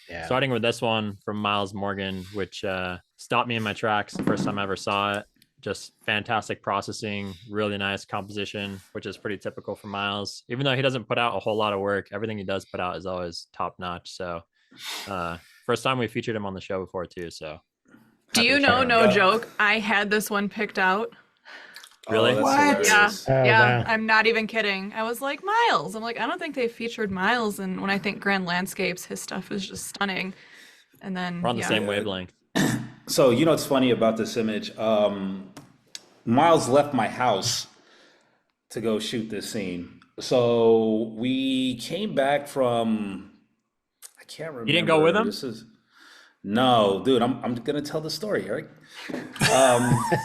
Yeah. Starting with this one from Miles Morgan, which stopped me in my tracks the first time I ever saw it. Just fantastic processing, really nice composition, which is pretty typical for Miles. Even though he doesn't put out a whole lot of work, everything he does put out is always top notch. So, first time we featured him on the show before too. So, Do happy you to check know, it out. no joke, I had this one picked out. Really? Oh, that's What? hilarious. Oh, Yeah, wow. I'm not even kidding. I was like, Miles. I'm like, I don't think they featured Miles. And when I think Grand Landscapes, his stuff is just stunning. And then, We're on the yeah. same wavelength. So, you know what's funny about this image? Miles left my house to go shoot this scene. So we came back from, I can't remember. You didn't go with him? No, dude, I'm gonna tell the story, Eric.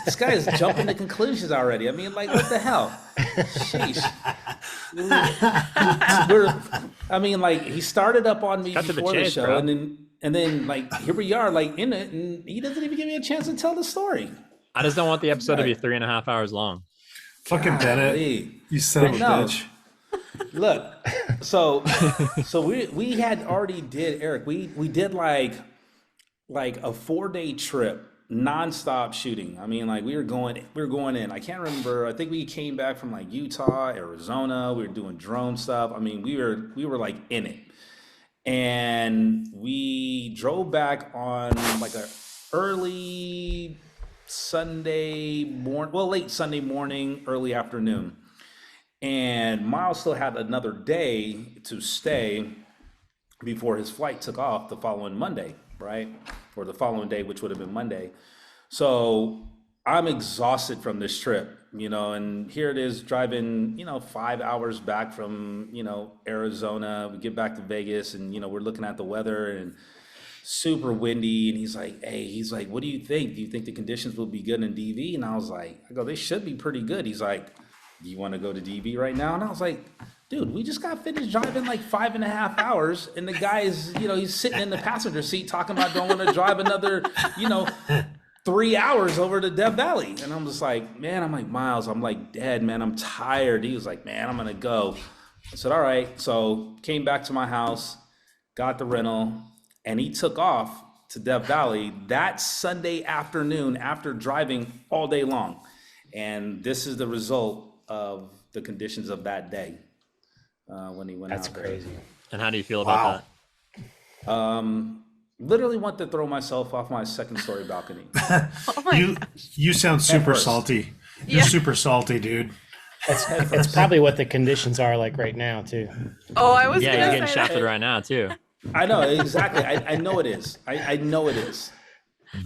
This guy is jumping to conclusions already. I mean, like, what the hell? Sheesh. I mean, like, he started up on me Cut to the before the chase, show, bro. and then like here we are, like in it, and he doesn't even give me a chance to tell the story. I just don't want the episode to be Right. 3.5 hours long. Fucking Bennett. Golly. You son of a No. bitch. Look, so we had already did, Eric. We did like a 4-day trip, nonstop shooting. I mean, like we were going in. I can't remember. I think we came back from like Utah, Arizona. We were doing drone stuff. I mean, we were like in it, and we drove back on like a early Sunday morning, well, late Sunday morning, early afternoon. And Miles still had another day to stay before his flight took off the following Monday, right? Or the following day, which would have been Monday. So I'm exhausted from this trip, and here it is driving, 5 hours back from, Arizona. We get back to Vegas and, we're looking at the weather and super windy. And he's like, what do you think? Do you think the conditions will be good in DV? And I go, they should be pretty good. He's like, you want to go to DV right now? And I was like, dude, we just got finished driving like 5.5 hours. And the guy is, he's sitting in the passenger seat talking about don't want to drive another, 3 hours over to Death Valley. And I'm just like, man, I'm like, Miles, I'm like dead, man. I'm tired. He was like, man, I'm going to go. I said, all right. So came back to my house, got the rental, and he took off to Death Valley that Sunday afternoon after driving all day long. And this is the result of the conditions of that day when he went That's out there. crazy. And how do you feel about that? Literally want to throw myself off my second story balcony. Oh my You God. you sound super first. salty. You're Yeah. super salty, dude. It's probably what the conditions are like right now, too. Oh, I was Yeah, you're gonna getting say shafted that. right now too. I know, exactly. I know it is. I know it is.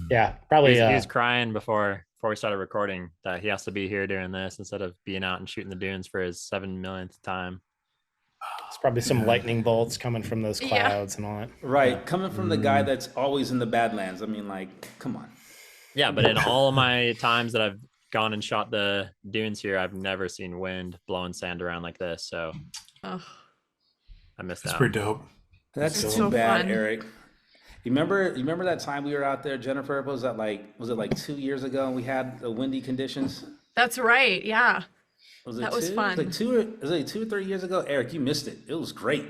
Yeah, probably. He was crying before we started recording that he has to be here doing this instead of being out and shooting the dunes for his 7 millionth time. It's probably some lightning bolts coming from those Yeah. clouds and all that. Right. Coming from the guy that's always in the Badlands. I mean, like, come on. Yeah, but in all of my times that I've gone and shot the dunes here, I've never seen wind blowing sand around like this. So Ugh. I missed That's out. pretty dope. That's It's too so bad, fun. Eric. You remember that time we were out there, Jennifer? Was it like 2 years ago and we had the windy conditions? That's right. Yeah. Was it That was two? fun. It was like 2 or 3 years ago. Eric, you missed it. It was great.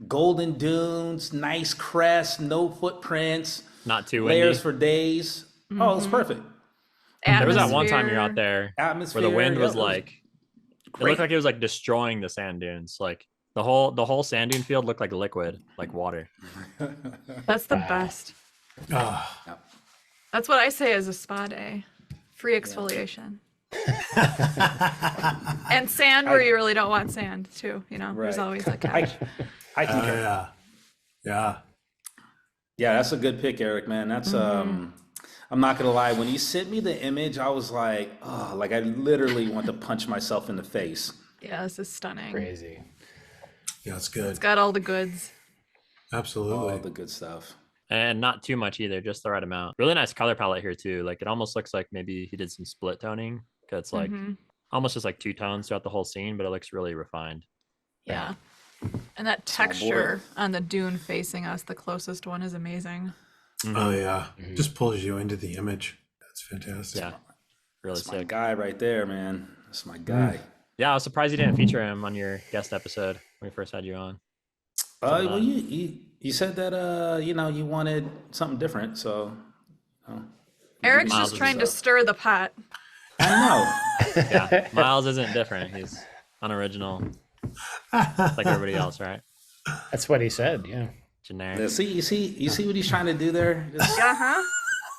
Golden dunes, nice crest, no footprints, Not too windy. layers for days. Oh, it was perfect. There was that one time you're out there Atmosphere. where the wind yeah, was it like, it great. looked like it was like destroying the sand dunes. Like the whole sand dune field looked like liquid, like water. That's the best. Ah, That's what I say as a spa day. Free exfoliation. And sand where you really don't want sand too, There's Right. always a catch. I can yeah. Yeah, that's a good pick, Eric, man. That's I'm not gonna lie. When you sent me the image, I was like, oh, like I literally want to punch myself in the face. Yeah, this is stunning. Crazy. Yeah, it's good. It's got all the goods. Absolutely. All the good stuff. And not too much either, just the right amount. Really nice color palette here too. Like it almost looks like maybe he did some split toning. 'Cause it's like almost just like two tones throughout the whole scene, but it looks really refined. Yeah. And that texture on the dune facing us, the closest one, is amazing. Oh yeah. Just pulls you into the image. That's fantastic. Yeah, really That's my sick. guy right there, man. That's my guy. Yeah, I was surprised you didn't feature him on your guest episode when we first had you on. Well, you said that you wanted something different, so Eric's Miles just is trying to stir the pot. I know. Yeah, Miles isn't different. He's unoriginal, like everybody else, right? That's what he said. Yeah. Generic. Yeah, see, you see what he's trying to do there? Just, Uh huh.